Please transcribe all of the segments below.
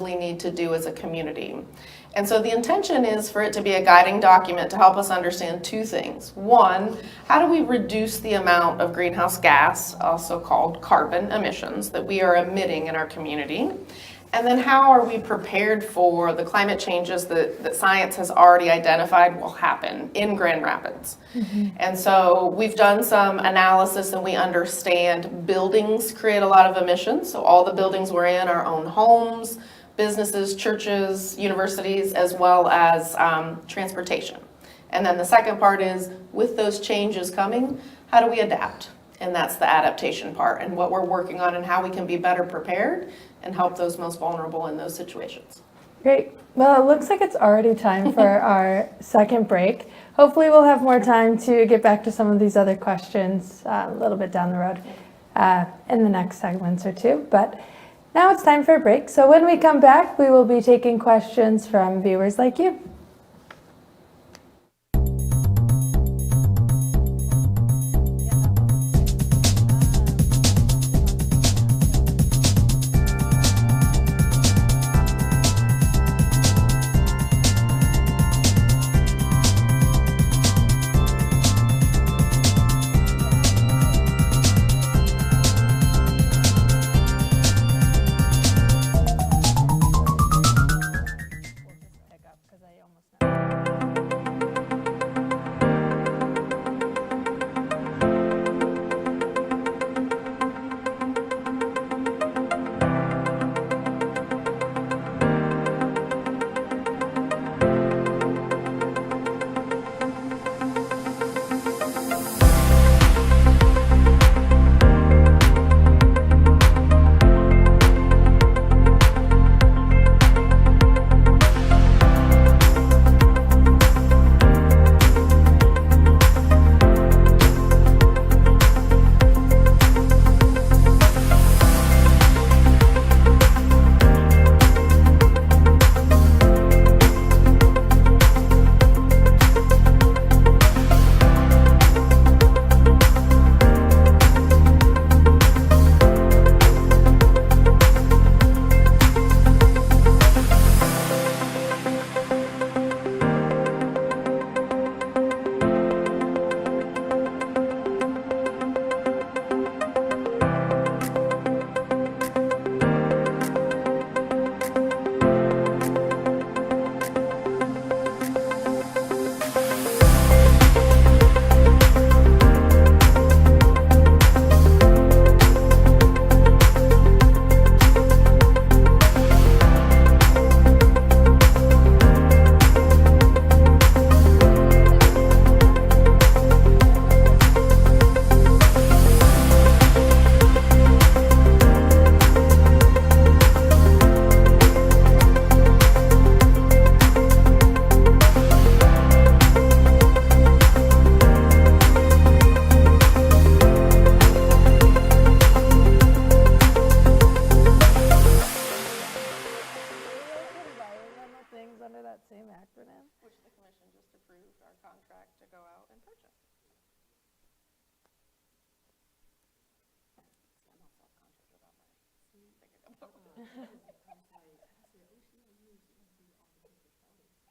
need to do as a community. And so the intention is for it to be a guiding document to help us understand two things. One, how do we reduce the amount of greenhouse gas, also called carbon emissions, that we are emitting in our community? And then how are we prepared for the climate changes that science has already identified will happen in Grand Rapids? And so we've done some analysis and we understand buildings create a lot of emissions. So all the buildings we're in, our own homes, businesses, churches, universities, as well as transportation. And then the second part is, with those changes coming, how do we adapt? And that's the adaptation part and what we're working on and how we can be better prepared and help those most vulnerable in those situations. Great. Well, it looks like it's already time for our second break. Hopefully we'll have more time to get back to some of these other questions a little bit down the road in the next segments or two. But now it's time for a break. So when we come back, we will be taking questions from viewers like you.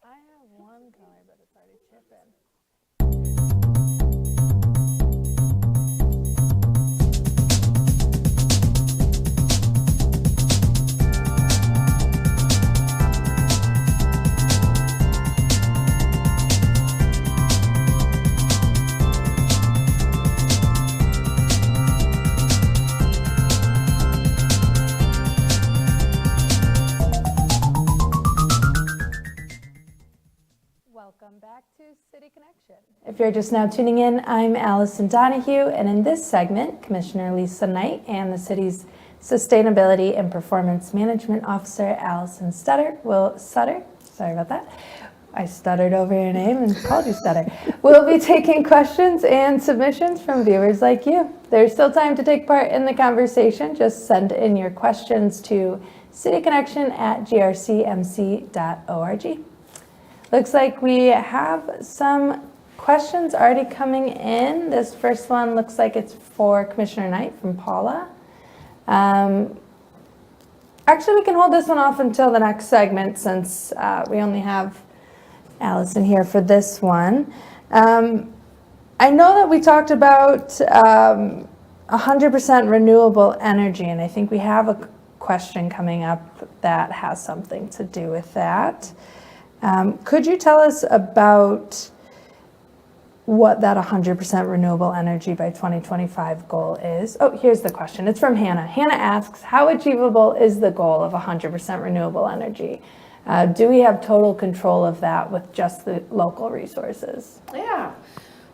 I have one color, but it's already chipping. Welcome back to City Connection. If you're just now tuning in, I'm Allison Donahue, and in this segment, Commissioner Lisa Knight and the city's Sustainability and Performance Management Officer, Alison Sutter, sorry about that. I stuttered over your name and called you Sutter. We'll be taking questions and submissions from viewers like you. There's still time to take part in the conversation. Just send in your questions to cityconnection@grcmc.org. Looks like we have some questions already coming in. This first one looks like it's for Commissioner Knight from Paula. Actually, we can hold this one off until the next segment since we only have Allison here for this one. I know that we talked about 100% renewable energy, and I think we have a question coming up that has something to do with that. Could you tell us about what that 100% renewable energy by 2025 goal is? Oh, here's the question. It's from Hannah. Hannah asks, how achievable is the goal of 100% renewable energy? Do we have total control of that with just the local resources? Yeah.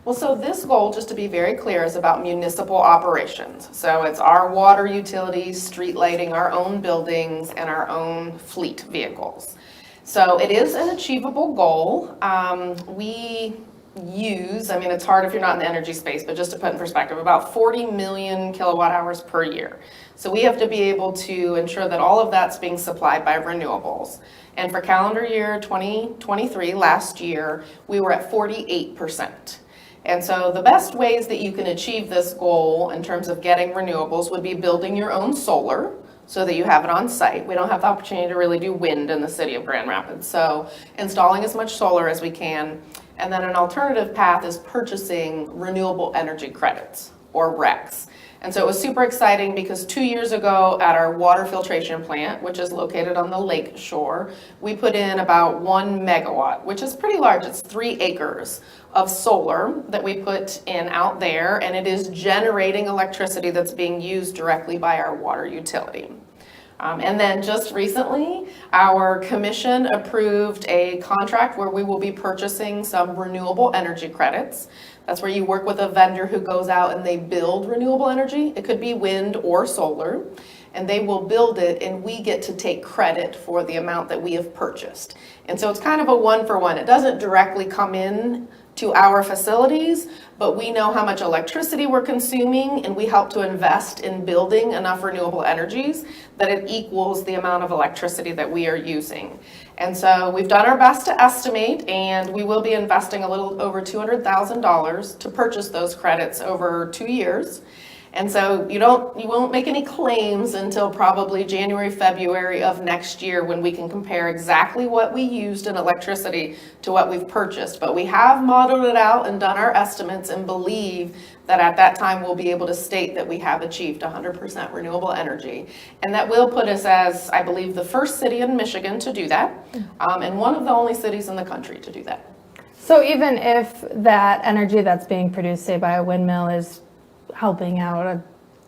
Well, so this goal, just to be very clear, is about municipal operations. So it's our water utilities, street lighting, our own buildings, and our own fleet vehicles. So it is an achievable goal. We use, I mean, it's hard if you're not in the energy space, but just to put in perspective, about 40 million kilowatt hours per year. So we have to be able to ensure that all of that's being supplied by renewables. And for calendar year 2023, last year, we were at 48%. And so the best ways that you can achieve this goal in terms of getting renewables would be building your own solar so that you have it on site. We don't have the opportunity to really do wind in the city of Grand Rapids. So installing as much solar as we can. And then an alternative path is purchasing renewable energy credits, or RECs. And so it was super exciting because 2 years ago at our water filtration plant, which is located on the lake shore, we put in about 1 megawatt, which is pretty large. It's 3 acres of solar that we put in out there, and it is generating electricity that's being used directly by our water utility. And then just recently, our commission approved a contract where we will be purchasing some renewable energy credits. That's where you work with a vendor who goes out and they build renewable energy. It could be wind or solar, and they will build it, and we get to take credit for the amount that we have purchased. And so it's kind of a one-for-one. It doesn't directly come in to our facilities, but we know how much electricity we're consuming, and we help to invest in building enough renewable energies that it equals the amount of electricity that we are using. And so we've done our best to estimate, and we will be investing a little over $200,000 to purchase those credits over 2 years. And so you won't make any claims until probably January, February of next year when we can compare exactly what we used in electricity to what we've purchased. But we have modeled it out and done our estimates and believe that at that time we'll be able to state that we have achieved 100% renewable energy. And that will put us as, I believe, the first city in Michigan to do that, and one of the only cities in the country to do that. So even if that energy that's being produced, say, by a windmill is helping out a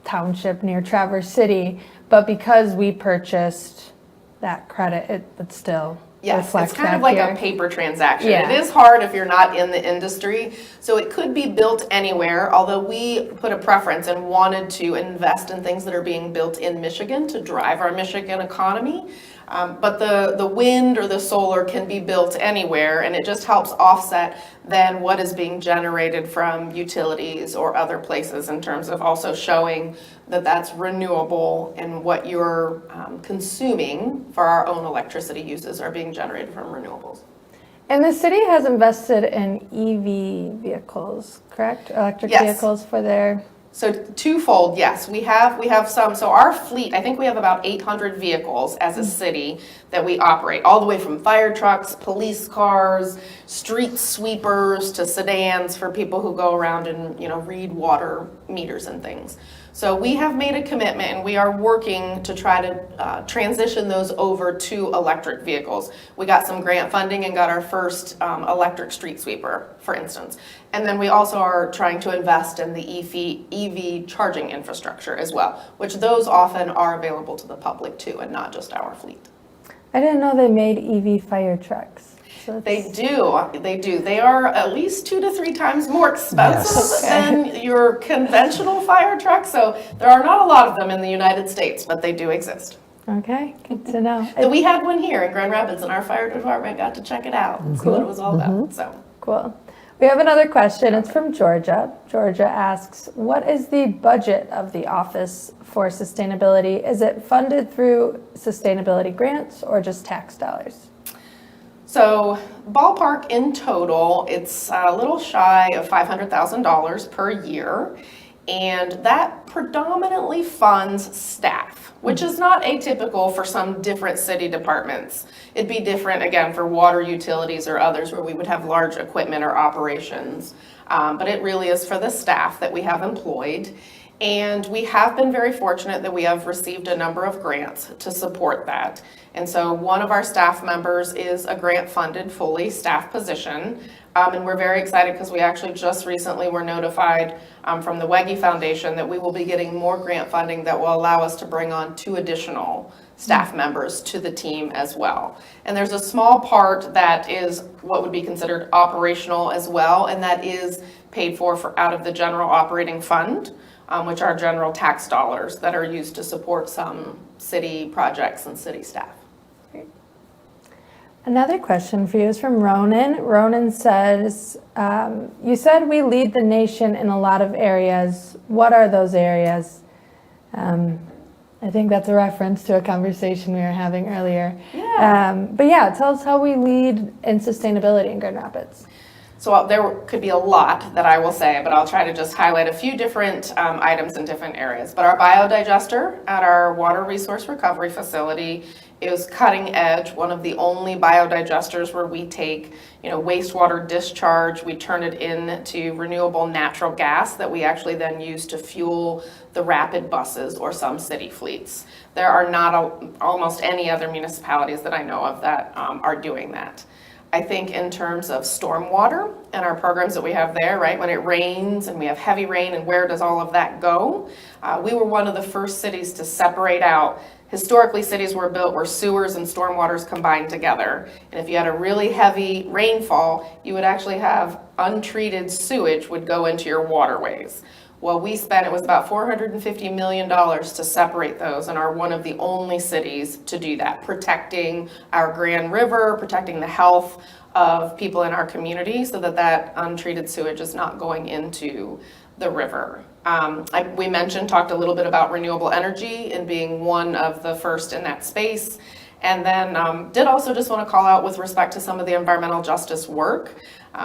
township near Traverse City, but because we purchased that credit, it would still reflect it's kind of like here. a paper transaction. Yeah. It is hard if you're not in the industry, so it could be built anywhere, although we put a preference and wanted to invest in things that are being built in Michigan to drive our Michigan economy. But the wind or the solar can be built anywhere, and it just helps offset then what is being generated from utilities or other places in terms of also showing that that's renewable and what you're consuming for our own electricity uses are being generated from renewables. And the city has invested in EV vehicles, correct? Electric vehicles for their... So twofold, yes. We have some. So our fleet, I think we have about 800 vehicles as a city that we operate, all the way from fire trucks, police cars, street sweepers, to sedans for people who go around and, read water meters and things. So we have made a commitment, and we are working to try to transition those over to electric vehicles. We got some grant funding and got our first electric street sweeper, for instance. And then we also are trying to invest in the EV charging infrastructure as well, which those often are available to the public too, and not just our fleet. I didn't know they made EV fire trucks. So They do. They are at least 2 to 3 times more expensive than your conventional fire truck. So there are not a lot of them in the United States, but they do exist. Okay, good to know. So we had one here in Grand Rapids, and our fire department got to check it out and see what it was all about. So Cool. We have another question. It's from Georgia. Georgia asks, what is the budget of the Office for Sustainability? Is it funded through sustainability grants or just tax dollars? So ballpark in total, it's a little shy of $500,000 per year. And that predominantly funds staff, which is not atypical for some different city departments. It'd be different, again, for water utilities or others where we would have large equipment or operations. But it really is for the staff that we have employed. And we have been very fortunate that we have received a number of grants to support that. And so one of our staff members is a grant-funded, fully staff position. And we're very excited because we actually just recently were notified from the Wegge Foundation that we will be getting more grant funding that will allow us to bring on 2 additional staff members to the team as well. And there's a small part that is what would be considered operational as well, and that is paid for out of the general operating fund, which are general tax dollars that are used to support some city projects and city staff. Another question for you is from Ronan. Ronan says, you said we lead the nation in a lot of areas. What are those areas? I think that's a reference to a conversation we were having earlier. Yeah. But yeah, tell us how we lead in sustainability in Grand Rapids. So there could be a lot that I will say, but I'll try to just highlight a few different items in different areas. But our biodigester at our water resource recovery facility is cutting edge, one of the only biodigesters where we take, wastewater discharge, we turn it into renewable natural gas that we actually then use to fuel the rapid buses or some city fleets. There are not almost any other municipalities that I know of that are doing that. I think in terms of stormwater and our programs that we have there, right, when it rains and we have heavy rain and where does all of that go? We were one of the first cities to separate out. Historically, cities were built where sewers and stormwaters combined together. And if you had a really heavy rainfall, you would actually have untreated sewage would go into your waterways. Well, it was about $450 million to separate those and are one of the only cities to do that, protecting our Grand River, protecting the health of people in our community so that untreated sewage is not going into the river. We talked a little bit about renewable energy and being one of the first in that space. And then did also just want to call out with respect to some of the environmental justice work.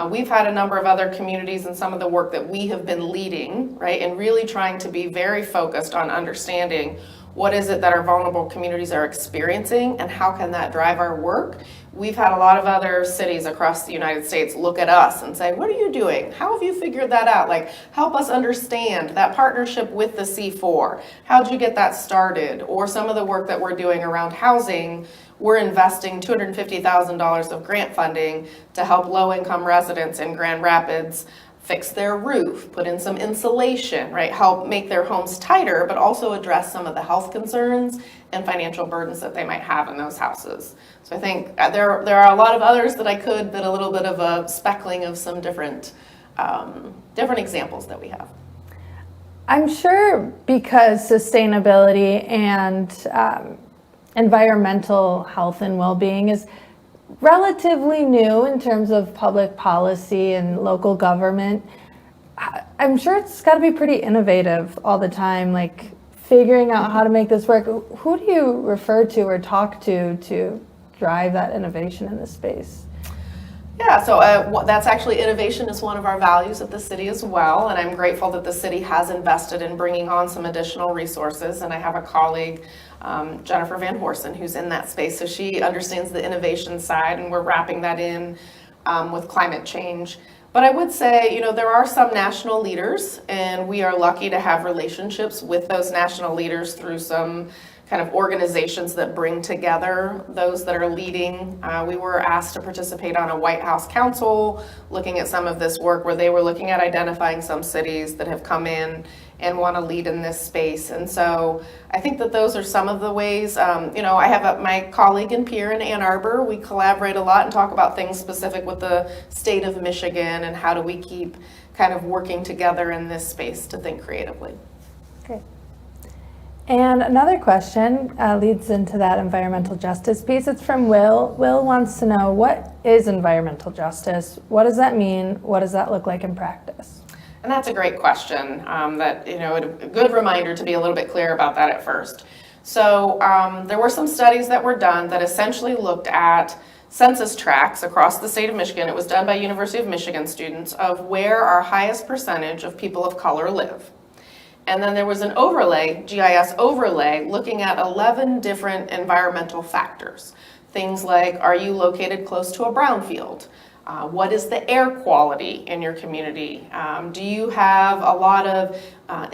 We've had a number of other communities and some of the work that we have been leading, right, and really trying to be very focused on understanding what is it that our vulnerable communities are experiencing and how can that drive our work. We've had a lot of other cities across the United States look at us and say, what are you doing? How have you figured that out? Like, help us understand that partnership with the C4. How'd you get that started? Or some of the work that we're doing around housing, we're investing $250,000 of grant funding to help low-income residents in Grand Rapids fix their roof, put in some insulation, right? Help make their homes tighter, but also address some of the health concerns and financial burdens that they might have in those houses. So I think there are a lot of others that I could, but a little bit of a speckling of some different examples that we have. I'm sure because sustainability and environmental health and well-being is relatively new in terms of public policy and local government. I'm sure it's got to be pretty innovative all the time, like figuring out how to make this work. Who do you refer to or talk to drive that innovation in this space? Yeah, so that's actually, innovation is one of our values at the city as well, and I'm grateful that the city has invested in bringing on some additional resources, and I have a colleague, Jennifer Van Horsen, who's in that space, so she understands the innovation side, and we're wrapping that in with climate change. But I would say, there are some national leaders, and we are lucky to have relationships with those national leaders through some kind of organizations that bring together those that are leading. We were asked to participate on a White House Council looking at some of this work where they were looking at identifying some cities that have come in and want to lead in this space. And so I think that those are some of the ways. I have my colleague and peer in Ann Arbor. We collaborate a lot and talk about things specific with the state of Michigan and how do we keep kind of working together in this space to think creatively. Great. And another question leads into that environmental justice piece. It's from Will. Will wants to know, what is environmental justice? What does that mean? What does that look like in practice? And that's a great question. A good reminder to be a little bit clear about that at first. So there were some studies that were done that essentially looked at census tracts across the state of Michigan. It was done by University of Michigan students of where our highest percentage of people of color live. And then there was an overlay, GIS overlay, looking at 11 different environmental factors. Things like, are you located close to a brownfield? What is the air quality in your community? Do you have a lot of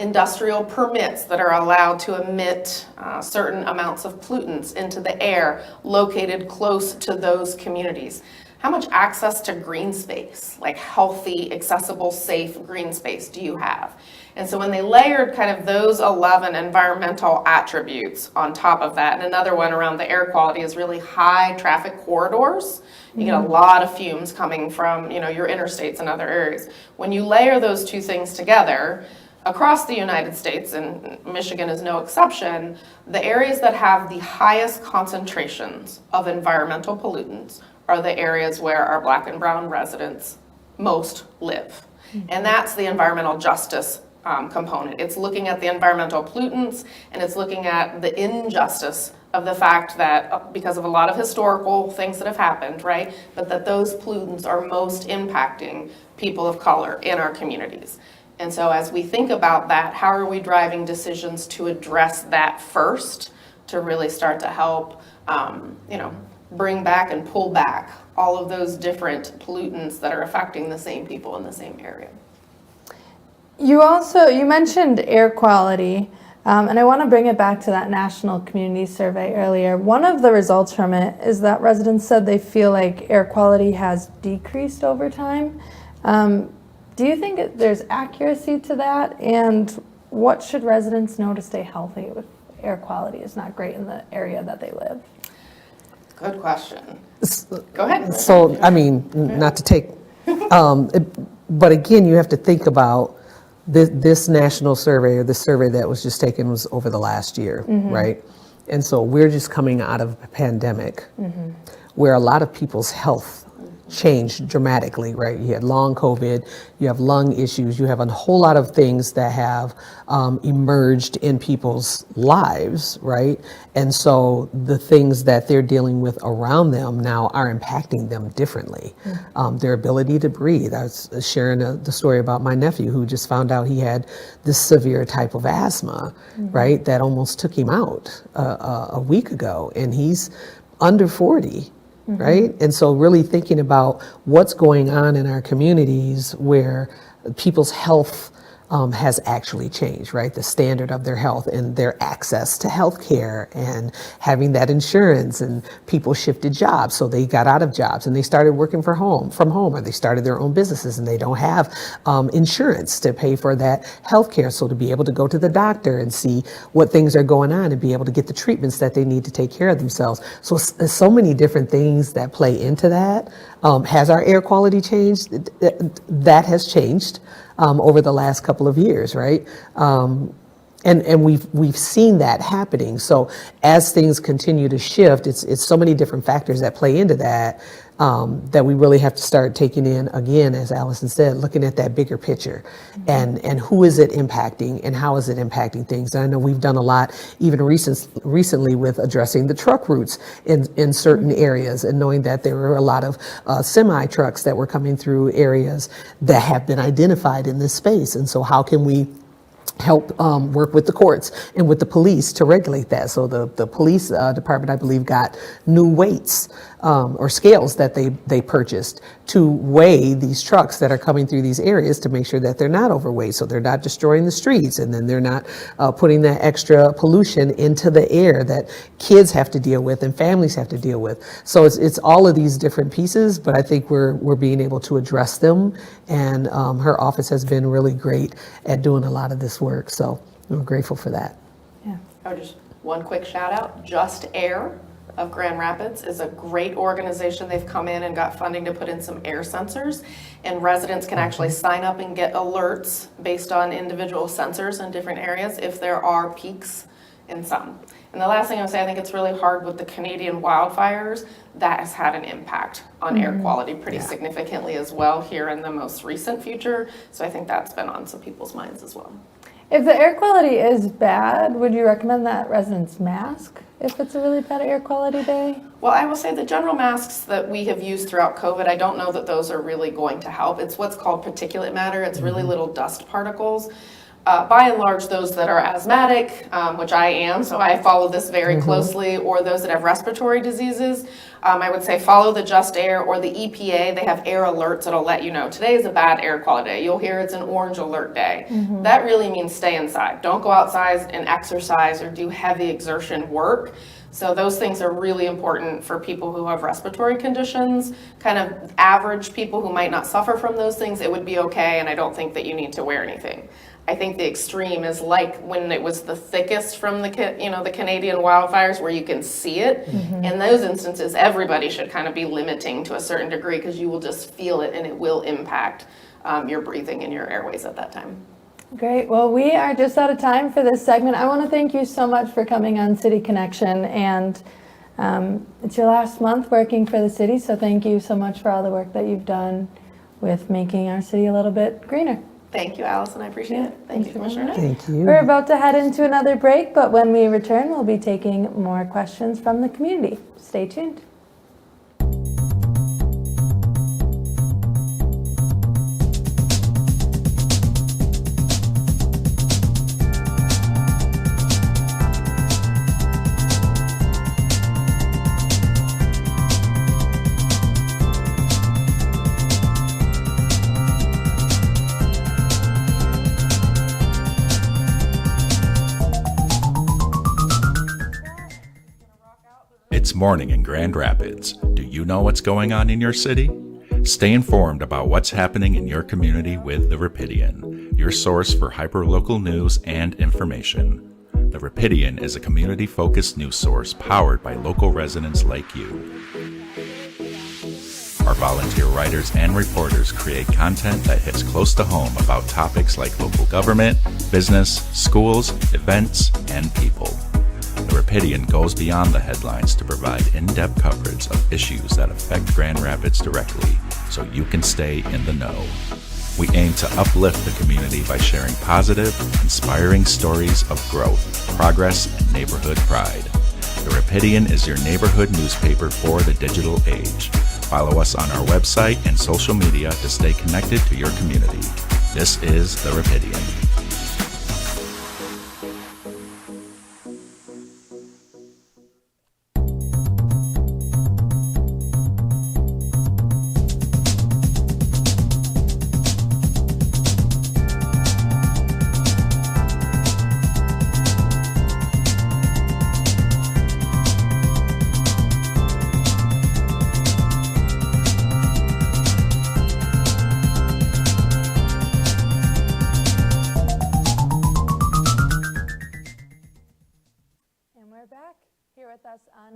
industrial permits that are allowed to emit certain amounts of pollutants into the air located close to those communities? How much access to green space, like healthy, accessible, safe green space do you have? And so when they layered kind of those 11 environmental attributes on top of that, and another one around the air quality is really high traffic corridors. You get a lot of fumes coming from, your interstates and other areas. When you layer those two things together, across the United States, and Michigan is no exception, the areas that have the highest concentrations of environmental pollutants are the areas where our Black and brown residents most live. And that's the environmental justice component. It's looking at the environmental pollutants, and it's looking at the injustice of the fact that because of a lot of historical things that have happened, right, but that those pollutants are most impacting people of color in our communities. And so as we think about that, how are we driving decisions to address that first to really start to help, bring back and pull back all of those different pollutants that are affecting the same people in the same area? You mentioned air quality, and I want to bring it back to that national community survey earlier. One of the results from it is that residents said they feel like air quality has decreased over time. Do you think there's accuracy to that? And what should residents know to stay healthy if air quality is not great in the area that they live? Good question. Go ahead. So, not to take, but again, you have to think about this national survey, or the survey that was just taken was over the last year, right? And so we're just coming out of a pandemic where a lot of people's health changed dramatically, right? You had long COVID, you have lung issues, you have a whole lot of things that have emerged in people's lives, right? And so the things that they're dealing with around them now are impacting them differently. Their ability to breathe. I was sharing the story about my nephew who just found out he had this severe type of asthma, right? That almost took him out a week ago, and he's under 40. Right? And so really thinking about what's going on in our communities where people's health has actually changed, right? The standard of their health and their access to health care and having that insurance, and people shifted jobs. So they got out of jobs and they started working from home, or they started their own businesses and they don't have insurance to pay for that health care. So to be able to go to the doctor and see what things are going on and be able to get the treatments that they need to take care of themselves. So there's so many different things that play into that. Has our air quality changed? That has changed. Over the last couple of years, right? And we've seen that happening. So as things continue to shift, it's so many different factors that play into that, that we really have to start taking in, again, as Allison said, looking at that bigger picture, and who is it impacting and how is it impacting things. And I know we've done a lot even recently with addressing the truck routes in certain areas, and knowing that there were a lot of semi trucks that were coming through areas that have been identified in this space. And so how can we help work with the courts and with the police to regulate that? So the police department, I believe, got new weights or scales that they purchased to weigh these trucks that are coming through these areas to make sure that they're not overweight, so they're not destroying the streets, and then they're not putting that extra pollution into the air that kids have to deal with and families have to deal with. So it's all of these different pieces, but I think we're being able to address them, and her office has been really great at doing a lot of this work. So I'm grateful for that. Yeah. Oh, just one quick shout out. Just Air of Grand Rapids is a great organization. They've come in and got funding to put in some air sensors, and residents can actually sign up and get alerts based on individual sensors in different areas if there are peaks in some. And the last thing I would say, I think it's really hard with the Canadian wildfires. That has had an impact on air quality pretty significantly as well here in the most recent future. So I think that's been on some people's minds as well. If the air quality is bad, would you recommend that residents mask if it's a really bad air quality day? Well, I will say the general masks that we have used throughout COVID, I don't know that those are really going to help. It's what's called particulate matter. It's really little dust particles. By and large, those that are asthmatic, which I am, so I follow this very closely, or those that have respiratory diseases, I would say follow the Just Air or the EPA. They have air alerts that'll let you know today is a bad air quality day. You'll hear it's an orange alert day. That really means stay inside. Don't go outside and exercise or do heavy exertion work. So those things are really important for people who have respiratory conditions. Kind of average people who might not suffer from those things, it would be okay, and I don't think that you need to wear anything. I think the extreme is like when it was the thickest from the Canadian wildfires where you can see it. In those instances, everybody should kind of be limiting to a certain degree because you will just feel it and it will impact your breathing and your airways at that time. Great. Well, we are just out of time for this segment. I want to thank you so much for coming on City Connection, and it's your last month working for the city, so thank you so much for all the work that you've done with making our city a little bit greener. Thank you, Allison. I appreciate it. Thank you, Commissioner Knight. Thank you. We're about to head into another break, but when we return, we'll be taking more questions from the community. Stay tuned. It's morning in Grand Rapids. Do you know what's going on in your city? Stay informed about what's happening in your community with The Rapidian, your source for hyperlocal news and information. The Rapidian is a community-focused news source powered by local residents like you. Our volunteer writers and reporters create content that hits close to home about topics like local government, business, schools, events, and people. The Rapidian goes beyond the headlines to provide in-depth coverage of issues that affect Grand Rapids directly, so you can stay in the know. We aim to uplift the community by sharing positive, inspiring stories of growth, progress, and neighborhood pride. The Rapidian is your neighborhood newspaper for the digital age. Follow us on our website and social media to stay connected to your community. This is The Rapidian.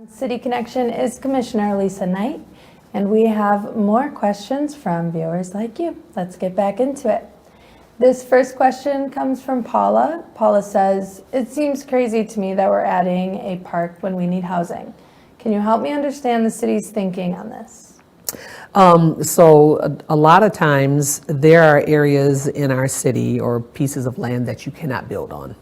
City Connection is Commissioner Allison Knight, and we have more questions from viewers like you. Let's get back into it. This first question comes from Paula. Paula says, "It seems crazy to me that we're adding a park when we need housing. Can you help me understand the city's thinking on this?" So a lot of times there are areas in our city or pieces of land that you cannot build on.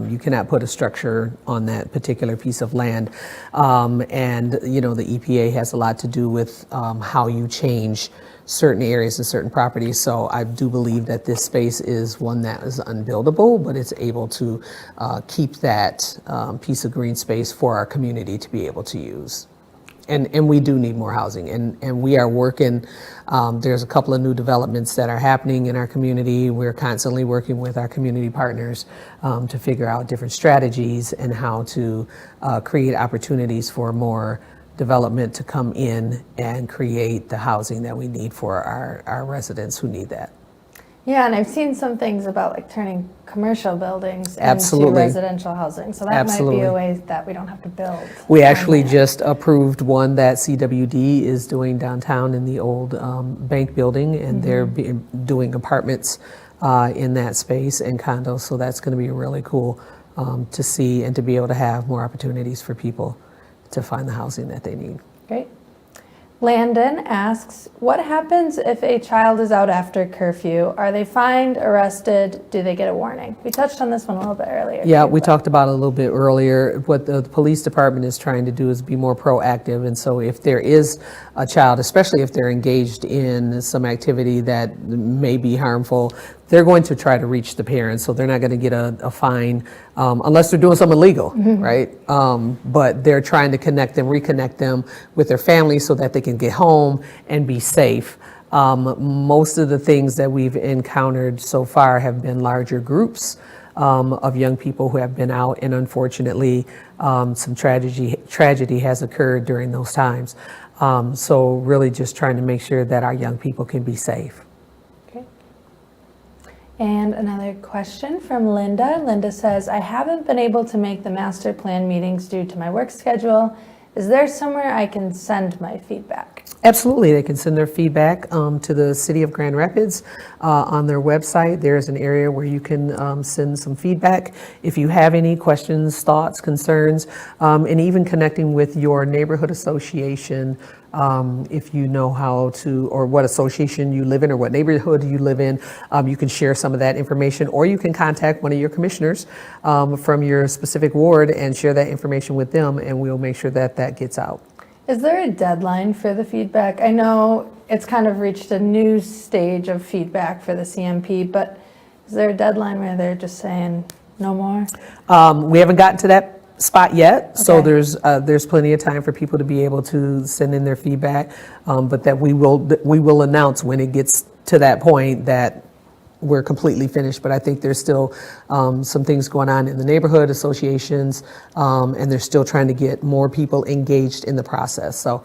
You cannot put a structure on that particular piece of land. And, you know, the EPA has a lot to do with how you change certain areas and certain properties. So I do believe that this space is one that is unbuildable, but it's able to keep that piece of green space for our community to be able to use. And we do need more housing, and we are working, there's a couple of new developments that are happening in our community. We're constantly working with our community partners to figure out different strategies and how to create opportunities for more development to come in and create the housing that we need for our residents who need that. Yeah, and I've seen some things about like turning commercial buildings Absolutely. into residential housing. So that Absolutely. might be a way that we don't have to build. We actually just approved one that CWD is doing downtown in the old bank building, and they're doing apartments in that space and condos. So that's going to be really cool to see and to be able to have more opportunities for people to find the housing that they need. Great. Landon asks, what happens if a child is out after curfew? Are they fined, arrested? Do they get a warning? We touched on this one a little bit earlier. Yeah, we talked about it a little bit earlier. What the police department is trying to do is be more proactive. And so if there is a child, especially if they're engaged in some activity that may be harmful, they're going to try to reach the parents, so they're not going to get a fine unless they're doing something illegal, right? But they're trying to reconnect them with their families so that they can get home and be safe. Most of the things that we've encountered so far have been larger groups of young people who have been out, and unfortunately, some tragedy has occurred during those times. So really just trying to make sure that our young people can be safe. Okay. And another question from Linda. Linda says, I haven't been able to make the master plan meetings due to my work schedule. Is there somewhere I can send my feedback? Absolutely, they can send their feedback to the City of Grand Rapids on their website. There's an area where you can send some feedback if you have any questions, thoughts, concerns, and even connecting with your neighborhood association. If you know how to, or what association you live in or what neighborhood you live in, you can share some of that information, or you can contact one of your commissioners from your specific ward and share that information with them, and we'll make sure that that gets out. Is there a deadline for the feedback? I know it's kind of reached a new stage of feedback for the CMP, but is there a deadline where they're just saying no more? We haven't gotten to that spot yet, so Okay. there's plenty of time for people to be able to send in their feedback, but that we will announce when it gets to that point that we're completely finished. But I think there's still some things going on in the neighborhood associations, and they're still trying to get more people engaged in the process. So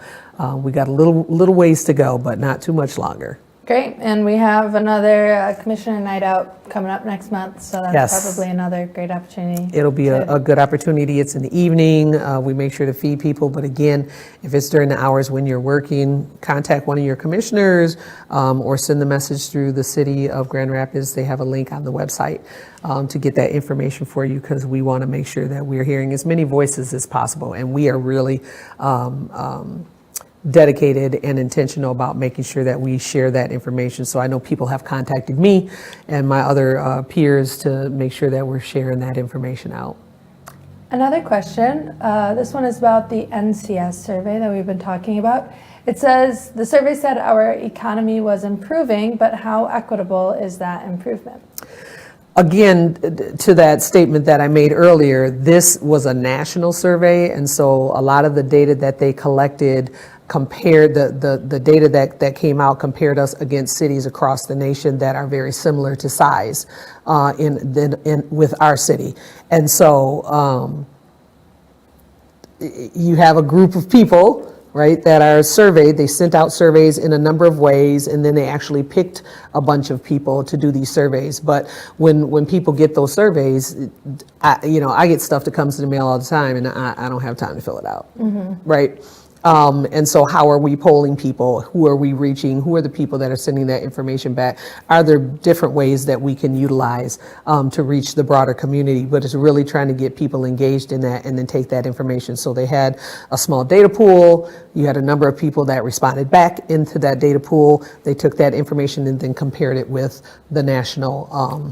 we got a little ways to go, but not too much longer. Great, and we have another Commissioner Night Out coming up next month, so that's Yes. probably another great opportunity. It'll be a good opportunity. It's in the evening. We make sure to feed people, but again, if it's during the hours when you're working, contact one of your commissioners or send the message through the City of Grand Rapids. They have a link on the website to get that information for you, because we want to make sure that we're hearing as many voices as possible, and we are really dedicated and intentional about making sure that we share that information. So I know people have contacted me and my other peers to make sure that we're sharing that information out. Another question, this one is about the NCS survey that we've been talking about. It says, the survey said our economy was improving, but how equitable is that improvement? Again, to that statement that I made earlier, this was a national survey, and so a lot of the data that they collected compared the data that came out compared us against cities across the nation that are very similar to size with our city. And so you have a group of people, right, that are surveyed. They sent out surveys in a number of ways, and then they actually picked a bunch of people to do these surveys. But when people get those surveys, I get stuff that comes in the mail all the time, and I don't have time to fill it out, right? And so how are we polling people? Who are we reaching? Who are the people that are sending that information back? Are there different ways that we can utilize to reach the broader community? But it's really trying to get people engaged in that and then take that information. So they had a small data pool. You had a number of people that responded back into that data pool. They took that information and then compared it with the national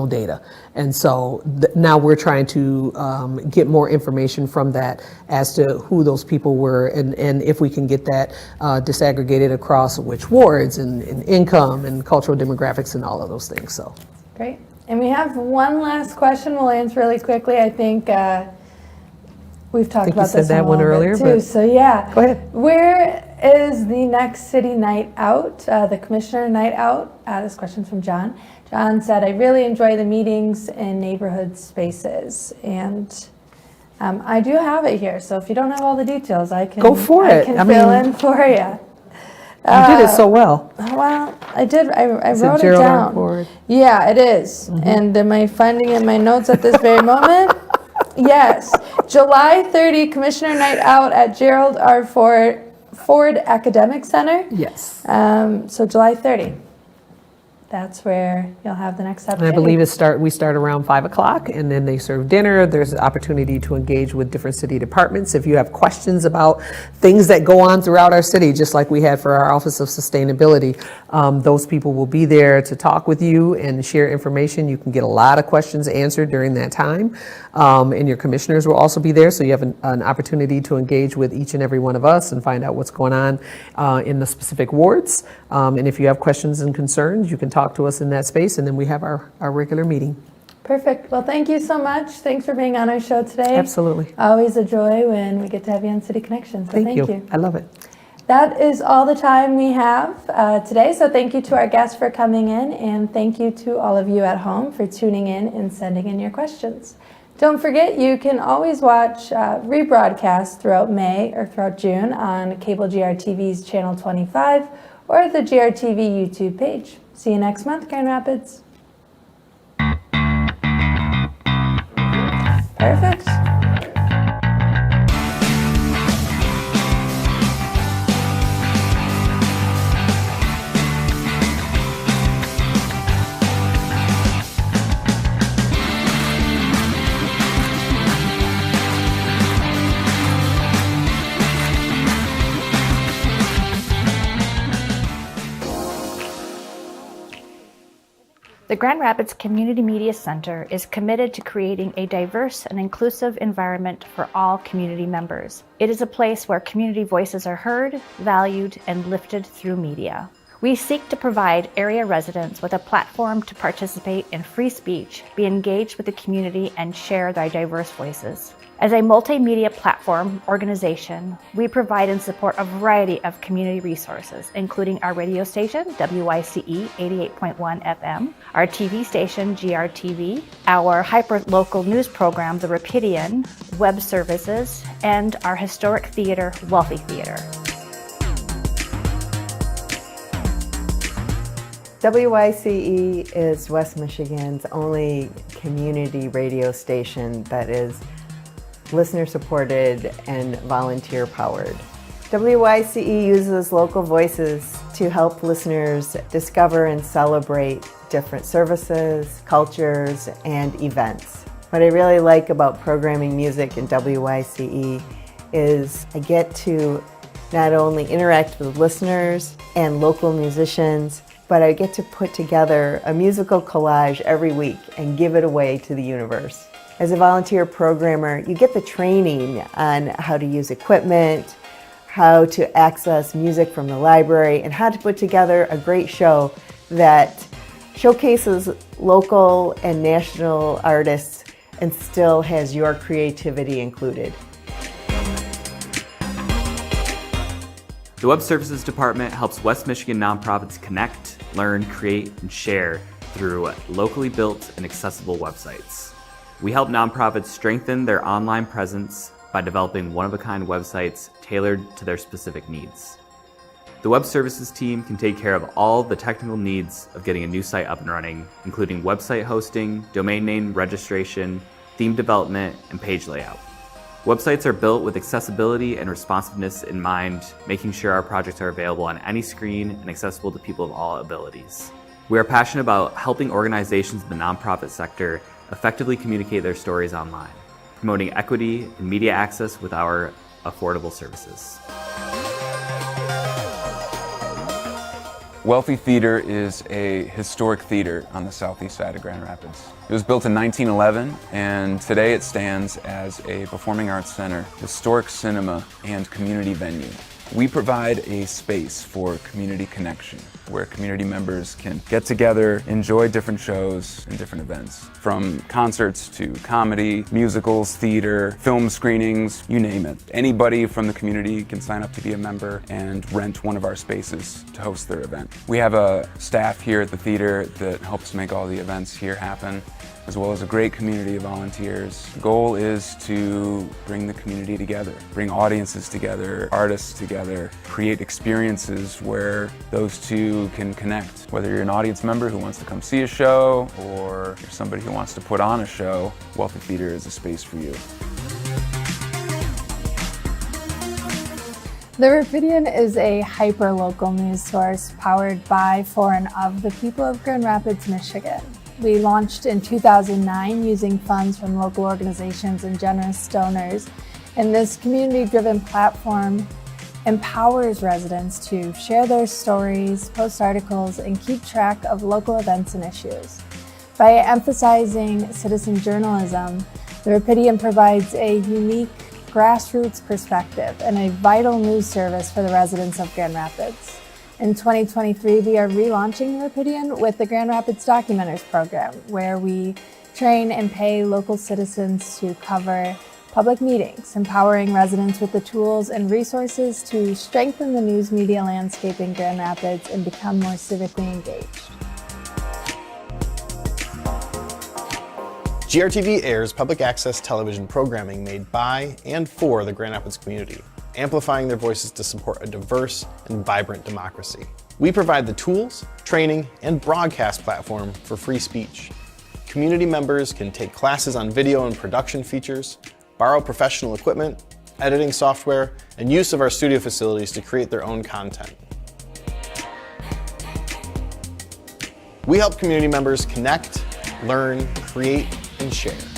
data. And so now we're trying to get more information from that as to who those people were, and if we can get that disaggregated across which wards and income and cultural demographics and all of those things. So Great. And we have one last question we'll answer really quickly. I think we've talked about you said this that a one little earlier, bit too. but So yeah. go ahead. Where is the next city night out, the Commissioner Night Out? This question's from John. John said, I really enjoy the meetings in neighborhood spaces. And I do have it here, so if you don't have all the details, I can Go for it. I can I fill mean, in for you. You did it so well. Well, I did. I Is it wrote it Gerald R. down. Ford? Yeah, it is. And am I finding it in my notes at this very moment? Yes. July 30, Commissioner Night Out at Gerald R. Ford Academic Center. Yes. So July 30. That's where you'll have the next And opportunity. I believe we start around 5 o'clock, and then they serve dinner. There's an opportunity to engage with different city departments. If you have questions about things that go on throughout our city, just like we had for our Office of Sustainability, those people will be there to talk with you and share information. You can get a lot of questions answered during that time. And your commissioners will also be there, so you have an opportunity to engage with each and every one of us and find out what's going on in the specific wards. And if you have questions and concerns, you can talk talk to us in that space, and then we have our regular meeting. Perfect. Well, thank you so much. Thanks for being on our show today. Absolutely. Always a joy when we get to have you on City Connection. So thank you. I love it. That is all the time we have today. So thank you to our guests for coming in, and thank you to all of you at home for tuning in and sending in your questions. Don't forget, you can always watch rebroadcasts throughout May or throughout June on Cable GRTV's Channel 25 or the GRTV YouTube page. See you next month, Grand Rapids. Perfect. The Grand Rapids Community Media Center is committed to creating a diverse and inclusive environment for all community members. It is a place where community voices are heard, valued, and lifted through media. We seek to provide area residents with a platform to participate in free speech, be engaged with the community, and share their diverse voices. As a multimedia platform organization, we provide and support a variety of community resources, including our radio station, WYCE 88.1 FM, our TV station, GRTV, our hyper-local news program, The Rapidian, web services, and our historic theater, Wealthy Theater. WYCE is West Michigan's only community radio station that is listener-supported and volunteer-powered. WYCE uses local voices to help listeners discover and celebrate different services, cultures, and events. What I really like about programming music in WYCE is I get to not only interact with listeners and local musicians, but I get to put together a musical collage every week and give it away to the universe. As a volunteer programmer, you get the training on how to use equipment, how to access music from the library, and how to put together a great show that showcases local and national artists and still has your creativity included. The Web Services Department helps West Michigan nonprofits connect, learn, create, and share through locally built and accessible websites. We help nonprofits strengthen their online presence by developing one-of-a-kind websites tailored to their specific needs. The Web Services team can take care of all the technical needs of getting a new site up and running, including website hosting, domain name registration, theme development, and page layout. Websites are built with accessibility and responsiveness in mind, making sure our projects are available on any screen and accessible to people of all abilities. We are passionate about helping organizations in the nonprofit sector effectively communicate their stories online, promoting equity and media access with our affordable services. Wealthy Theater is a historic theater on the southeast side of Grand Rapids. It was built in 1911, and today it stands as a performing arts center, historic cinema, and community venue. We provide a space for community connection, where community members can get together, enjoy different shows and different events, from concerts to comedy, musicals, theater, film screenings, you name it. Anybody from the community can sign up to be a member and rent one of our spaces to host their event. We have a staff here at the theater that helps make all the events here happen, as well as a great community of volunteers. The goal is to bring the community together, bring audiences together, artists together, create experiences where those two can connect. Whether you're an audience member who wants to come see a show, or you're somebody who wants to put on a show, Wealthy Theater is a space for you. The Rapidian is a hyper-local news source powered by, for, and of the people of Grand Rapids, Michigan. We launched in 2009 using funds from local organizations and generous donors, and this community-driven platform empowers residents to share their stories, post articles, and keep track of local events and issues. By emphasizing citizen journalism, the Rapidian provides a unique grassroots perspective and a vital news service for the residents of Grand Rapids. In 2023, we are relaunching the Rapidian with the Grand Rapids Documenters Program, where we train and pay local citizens to cover public meetings, empowering residents with the tools and resources to strengthen the news media landscape in Grand Rapids and become more civically engaged. GRTV airs public access television programming made by and for the Grand Rapids community, amplifying their voices to support a diverse and vibrant democracy. We provide the tools, training, and broadcast platform for free speech. Community members can take classes on video and production features, borrow professional equipment, editing software, and use of our studio facilities to create their own content. We help community members connect, learn, create, and share.